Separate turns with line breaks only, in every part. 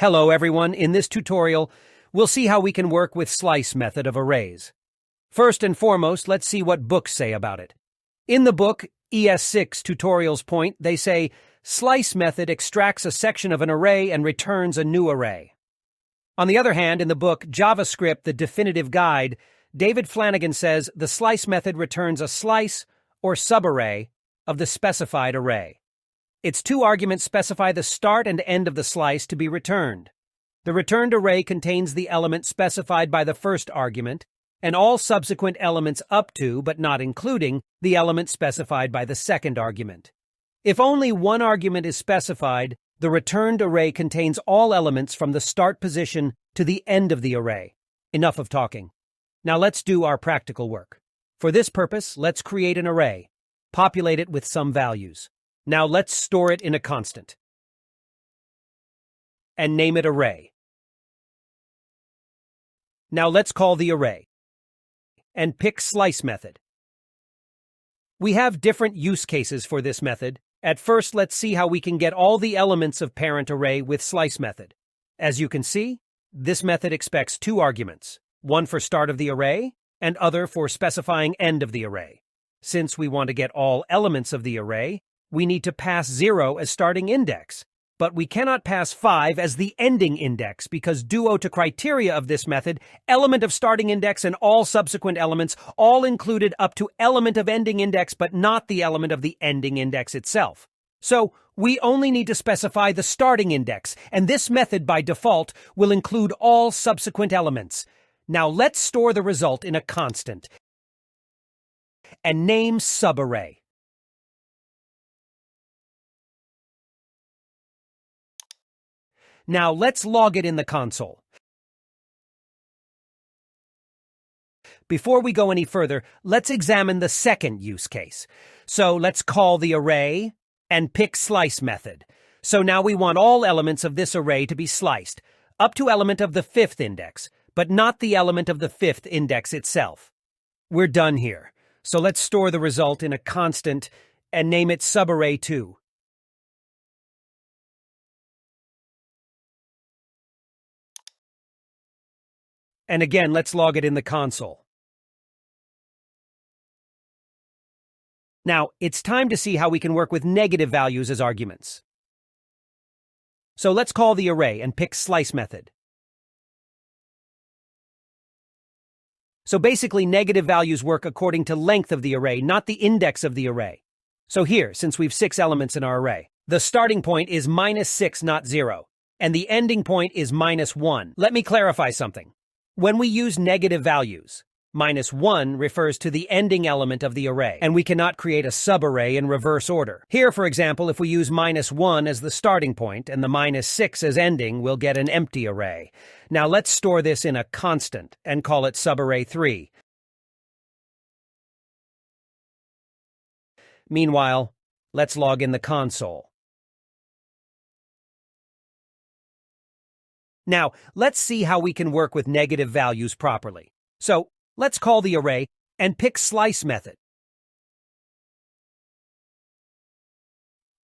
Hello everyone, in this tutorial, we'll see how we can work with slice method of arrays. First and foremost, let's see what books say about it. In the book, ES6 Tutorials Point, they say, slice method extracts a section of an array and returns a new array. On the other hand, in the book JavaScript, the Definitive Guide, David Flanagan says the slice method returns a slice or subarray of the specified array. Its two arguments specify the start and end of the slice to be returned. The returned array contains the element specified by the first argument, and all subsequent elements up to, but not including, the element specified by the second argument. If only one argument is specified, the returned array contains all elements from the start position to the end of the array. Enough of talking. Now let's do our practical work. For this purpose, let's create an array, populate it with some values. Now let's store it in a constant and name it array. Now let's call the array and pick slice method. We have different use cases for this method. At first, let's see how we can get all the elements of parent array with slice method. As you can see, this method expects two arguments, one for start of the array and other for specifying end of the array. Since we want to get all elements of the array, we need to pass 0 as starting index, but we cannot pass 5 as the ending index because due to criteria of this method, element of starting index and all subsequent elements all included up to element of ending index but not the element of the ending index itself. So we only need to specify the starting index, and this method by default will include all subsequent elements. Now let's store the result in a constant and name subarray. Now let's log it in the console. Before we go any further, let's examine the second use case. So let's call the array and pick slice method. So now we want all elements of this array to be sliced, up to element of the 5th index, but not the element of the 5th index itself. We're done here. So let's store the result in a constant and name it subarray2. And again, let's log it in the console. Now, it's time to see how we can work with negative values as arguments. So let's call the array and pick slice method. So basically, negative values work according to length of the array, not the index of the array. So here, since we've 6 elements in our array, the starting point is -6, not 0, and the ending point is -1. Let me clarify something. When we use negative values, -1 refers to the ending element of the array, and we cannot create a subarray in reverse order. Here, for example, if we use -1 as the starting point and the -6 as ending, we'll get an empty array. Now let's store this in a constant and call it subarray3. Meanwhile, let's log in the console. Now, let's see how we can work with negative values properly. So, let's call the array and pick slice method.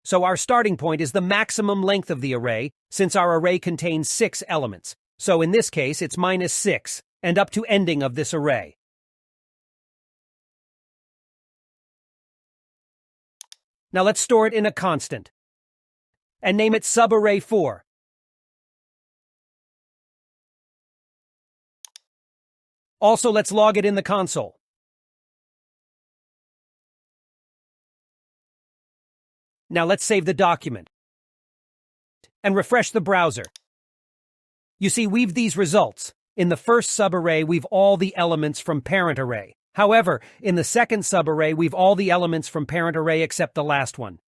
So our starting point is the maximum length of the array, since our array contains 6 elements. So in this case, it's -6, and up to ending of this array. Now let's store it in a constant and name it subarray4. Also, let's log it in the console. Now let's save the document and refresh the browser. You see, we've these results. In the first subarray, we've all the elements from parent array. However, in the second subarray, we've all the elements from parent array except the last one.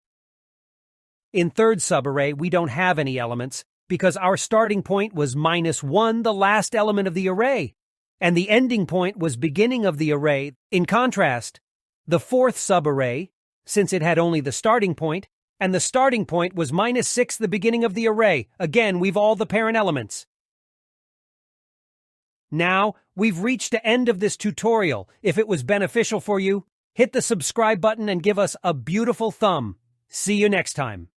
In third subarray, we don't have any elements because our starting point was -1, the last element of the array, and the ending point was beginning of the array. In contrast, the fourth subarray, since it had only the starting point, and the starting point was -6, the beginning of the array. Again, we've all the parent elements. Now, we've reached the end of this tutorial. If it was beneficial for you, hit the subscribe button and give us a beautiful thumb. See you next time.